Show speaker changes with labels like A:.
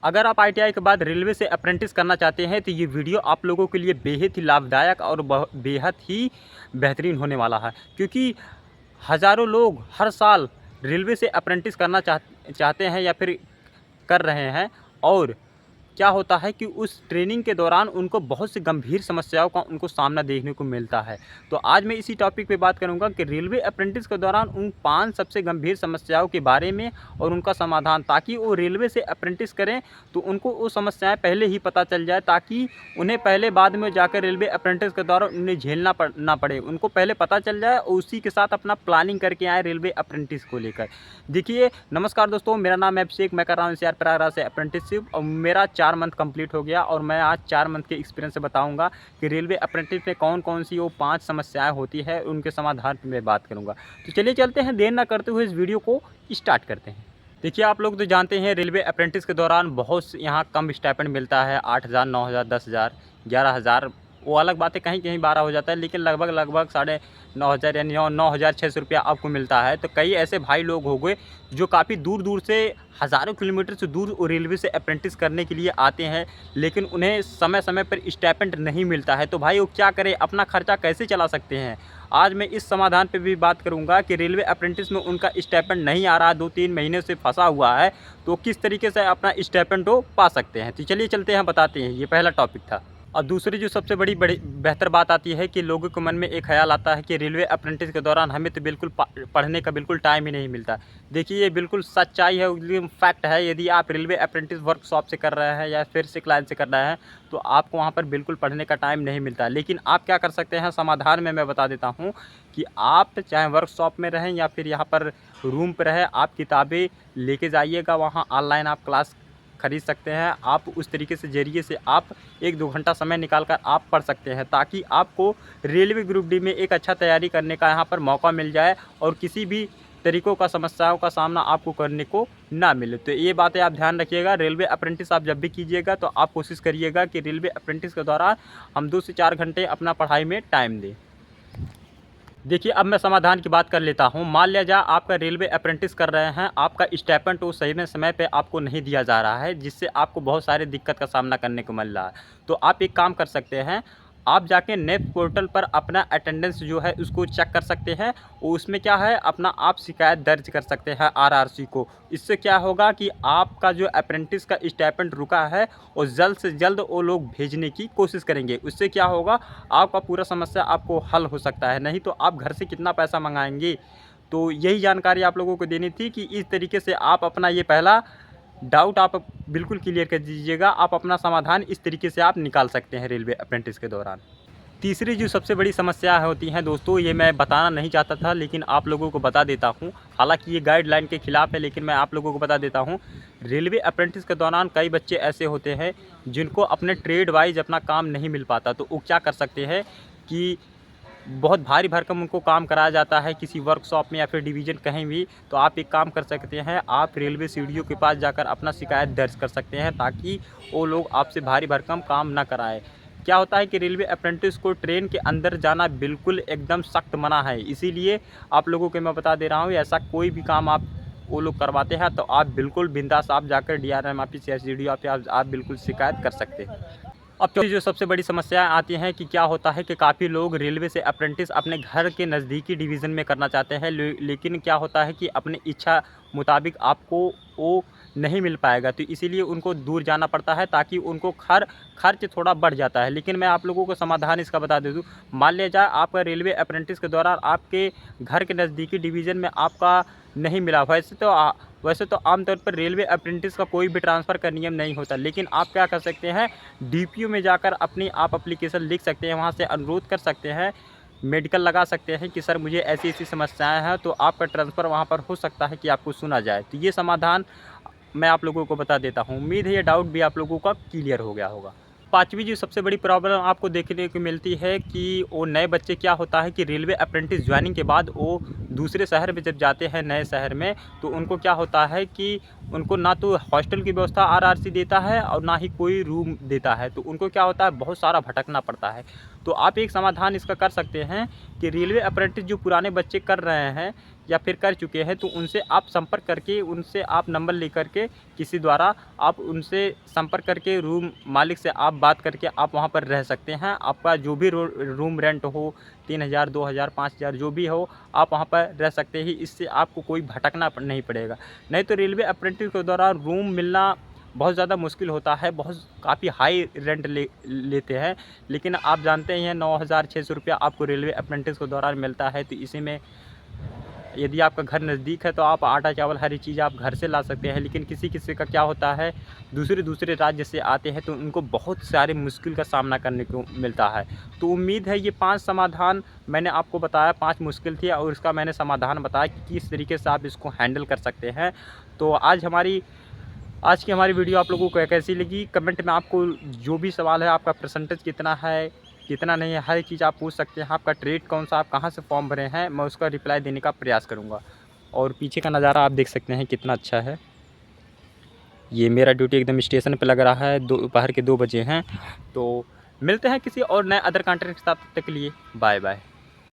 A: अगर आप आईटीआई के बाद रेलवे से अप्रेंटिस करना चाहते हैं तो ये वीडियो आप लोगों के लिए बेहद ही लाभदायक और बेहद ही बेहतरीन होने वाला है, क्योंकि हज़ारों लोग हर साल रेलवे से अप्रेंटिस करना चाहते हैं या फिर कर रहे हैं। और क्या होता है कि उस ट्रेनिंग के दौरान उनको बहुत सी गंभीर समस्याओं का उनको सामना देखने को मिलता है। तो आज मैं इसी टॉपिक पे बात करूंगा कि रेलवे अप्रेंटिस के दौरान उन 5 सबसे गंभीर समस्याओं के बारे में और उनका समाधान, ताकि वो रेलवे से अप्रेंटिस करें तो उनको वो समस्याएं पहले ही पता चल जाए, ताकि उन्हें पहले बाद में जाकर रेलवे अप्रेंटिस के दौरान उन्हें झेलना ना पड़े। उनको पहले पता चल जाए और उसी के साथ अपना प्लानिंग करके आए रेलवे अप्रेंटिस को लेकर। देखिए, नमस्कार दोस्तों, मेरा नाम है अभिषेक। मैं कर रहा हूँ एनसीआर प्रयागराज से अप्रेंटिसशिप और मेरा 4 मंथ कंप्लीट हो गया और मैं आज 4 मंथ के एक्सपीरियंस से बताऊंगा कि रेलवे अप्रेंटिस में कौन कौन सी वो 5 समस्याएं होती है, उनके समाधान पर मैं बात करूंगा। तो चलिए चलते हैं, देर ना करते हुए इस वीडियो को स्टार्ट करते हैं। देखिए, आप लोग तो जानते हैं रेलवे अप्रेंटिस के दौरान बहुत यहाँ कम स्टाइपेंड मिलता है। 8,000, 9,000, 10,000, 11,000, वो अलग बात है, कहीं कहीं 12 हो जाता है, लेकिन लगभग 9,500 यानी 9,600 रुपया आपको मिलता है। तो कई ऐसे भाई लोग हो गए जो काफ़ी दूर दूर से, हज़ारों किलोमीटर से दूर रेलवे से अप्रेंटिस करने के लिए आते हैं, लेकिन उन्हें समय समय पर स्टाइपेंड नहीं मिलता है। तो भाई वो क्या करें, अपना खर्चा कैसे चला सकते हैं? आज मैं इस समाधान पे भी बात करूंगा कि रेलवे अप्रेंटिस में उनका स्टाइपेंड नहीं आ रहा, 2-3 महीने से फंसा हुआ है, तो किस तरीके से अपना स्टाइपेंड वो पा सकते हैं। तो चलिए चलते हैं, बताते हैं। ये पहला टॉपिक था। और दूसरी जो सबसे बड़ी बेहतर बात आती है कि लोगों के मन में एक ख्याल आता है कि रेलवे अप्रेंटिस के दौरान हमें तो बिल्कुल पढ़ने का बिल्कुल टाइम ही नहीं मिलता। देखिए, ये बिल्कुल सच्चाई है, फैक्ट है। यदि आप रेलवे अप्रेंटिस वर्कशॉप से कर रहे हैं या फिर सिक लाइन से कर रहे हैं तो आपको वहाँ पर बिल्कुल पढ़ने का टाइम नहीं मिलता। लेकिन आप क्या कर सकते हैं, समाधान में मैं बता देता हूँ कि आप चाहे वर्कशॉप में रहें या फिर यहाँ पर रूम पर रहें, आप किताबें लेके जाइएगा, वहाँ ऑनलाइन आप क्लास खरीद सकते हैं। आप उस तरीके से जरिए से आप 1-2 घंटा समय निकाल कर आप पढ़ सकते हैं, ताकि आपको रेलवे ग्रुप डी में एक अच्छा तैयारी करने का यहाँ पर मौका मिल जाए और किसी भी तरीक़ों का समस्याओं का सामना आपको करने को ना मिले। तो ये बातें आप ध्यान रखिएगा। रेलवे अप्रेंटिस आप जब भी कीजिएगा तो आप कोशिश करिएगा कि रेलवे अप्रेंटिस के दौरान हम 2 से 4 घंटे अपना पढ़ाई में टाइम दें। देखिए, अब मैं समाधान की बात कर लेता हूँ। मान लिया जाए आपका रेलवे अप्रेंटिस कर रहे हैं, आपका स्टाइपेंड तो सही समय पे आपको नहीं दिया जा रहा है, जिससे आपको बहुत सारे दिक्कत का सामना करने को मिल रहा है। तो आप एक काम कर सकते हैं, आप जाके नेट पोर्टल पर अपना अटेंडेंस जो है उसको चेक कर सकते हैं। उसमें क्या है, अपना आप शिकायत दर्ज कर सकते हैं आरआरसी को। इससे क्या होगा कि आपका जो अप्रेंटिस का स्टाइपेंड रुका है और जल्द से जल्द वो लोग भेजने की कोशिश करेंगे। उससे क्या होगा, आपका पूरा समस्या आपको हल हो सकता है। नहीं तो आप घर से कितना पैसा मंगाएंगे। तो यही जानकारी आप लोगों को देनी थी कि इस तरीके से आप अपना ये पहला डाउट आप बिल्कुल क्लियर कर दीजिएगा। आप अपना समाधान इस तरीके से आप निकाल सकते हैं रेलवे अप्रेंटिस के दौरान। तीसरी जो सबसे बड़ी समस्या होती हैं दोस्तों, ये मैं बताना नहीं चाहता था लेकिन आप लोगों को बता देता हूँ। हालांकि ये गाइडलाइन के खिलाफ़ है, लेकिन मैं आप लोगों को बता देता हूँ। रेलवे अप्रेंटिस के दौरान कई बच्चे ऐसे होते हैं जिनको अपने ट्रेड वाइज अपना काम नहीं मिल पाता। तो वो क्या कर सकते हैं कि बहुत भारी भरकम उनको काम कराया जाता है किसी वर्कशॉप में या फिर डिवीज़न कहीं भी। तो आप एक काम कर सकते हैं, आप रेलवे सीडीओ के पास जाकर अपना शिकायत दर्ज कर सकते हैं, ताकि वो लोग आपसे भारी भरकम काम ना कराएं। क्या होता है कि रेलवे अप्रेंटिस को ट्रेन के अंदर जाना बिल्कुल एकदम सख्त मना है। इसीलिए आप लोगों को मैं बता दे रहा हूँ, ऐसा कोई भी काम आप वो लोग करवाते हैं तो आप बिल्कुल बिंदास आप जाकर डीआरएम ऑफिस या एसडीओ ऑफिस आप बिल्कुल शिकायत कर सकते हैं। अब चौथी जो सबसे बड़ी समस्या आती हैं कि क्या होता है कि काफ़ी लोग रेलवे से अप्रेंटिस अपने घर के नज़दीकी डिवीज़न में करना चाहते हैं, लेकिन क्या होता है कि अपनी इच्छा मुताबिक आपको वो नहीं मिल पाएगा। तो इसीलिए उनको दूर जाना पड़ता है, ताकि उनको खर्च थोड़ा बढ़ जाता है। लेकिन मैं आप लोगों को समाधान इसका बता दे दूँ। मान लिया जाए आपका रेलवे अप्रेंटिस के दौरान आपके घर के नज़दीकी डिवीज़न में आपका नहीं मिला। वैसे तो आमतौर पर रेलवे अप्रेंटिस का कोई भी ट्रांसफ़र का नियम नहीं होता, लेकिन आप क्या कर सकते हैं, डीपीओ में जाकर अपनी आप एप्लीकेशन लिख सकते हैं, वहाँ से अनुरोध कर सकते हैं, मेडिकल लगा सकते हैं कि सर मुझे ऐसी ऐसी समस्याएं हैं, तो आपका ट्रांसफ़र वहाँ पर हो सकता है कि आपको सुना जाए। तो ये समाधान मैं आप लोगों को बता देता हूँ। उम्मीद है ये डाउट भी आप लोगों का क्लियर हो गया होगा। पाँचवीं जो सबसे बड़ी प्रॉब्लम आपको देखने को मिलती है कि वो नए बच्चे क्या होता है कि रेलवे अप्रेंटिस ज्वाइनिंग के बाद वो दूसरे शहर में जब जाते हैं, नए शहर में, तो उनको क्या होता है कि उनको ना तो हॉस्टल की व्यवस्था आरआरसी देता है और ना ही कोई रूम देता है। तो उनको क्या होता है, बहुत सारा भटकना पड़ता है। तो आप एक समाधान इसका कर सकते हैं कि रेलवे अप्रेंटिस जो पुराने बच्चे कर रहे हैं या फिर कर चुके हैं, तो उनसे आप संपर्क करके, उनसे आप नंबर लेकर के किसी द्वारा आप उनसे संपर्क करके रूम मालिक से आप बात करके आप वहाँ पर रह सकते हैं। आपका जो भी रूम रेंट हो, 3000, 2000, 5000 जो भी हो, आप वहाँ पर रह सकते हैं। इससे आपको कोई भटकना नहीं पड़ेगा। नहीं तो रेलवे अप्रेंटिस के दौरान रूम मिलना बहुत ज़्यादा मुश्किल होता है, बहुत काफ़ी हाई रेंट लेते हैं। लेकिन आप जानते ही हैं 9600 रुपया आपको रेलवे अप्रेंटिस के दौरान मिलता है। तो इसी में यदि आपका घर नज़दीक है तो आप आटा चावल हर चीज़ आप घर से ला सकते हैं। लेकिन किसी किसी का क्या होता है, दूसरे राज्य से आते हैं तो उनको बहुत सारे मुश्किल का सामना करने को मिलता है। तो उम्मीद है ये 5 समाधान मैंने आपको बताया, 5 मुश्किल थी और इसका मैंने समाधान बताया कि किस तरीके से आप इसको हैंडल कर सकते हैं। तो आज की हमारी वीडियो आप लोगों को कैसी लगी, कमेंट में आपको जो भी सवाल है, आपका परसेंटेज कितना है, कितना नहीं है, हर चीज़ आप पूछ सकते हैं। आपका ट्रेड कौन सा, आप कहाँ से फॉर्म भरे हैं, मैं उसका रिप्लाई देने का प्रयास करूँगा। और पीछे का नज़ारा आप देख सकते हैं कितना अच्छा है। ये मेरा ड्यूटी एकदम स्टेशन पे लग रहा है, दोपहर के 2 बजे हैं। तो मिलते हैं किसी और नए अदर कंटेंट के साथ, तब तक के लिए बाय बाय।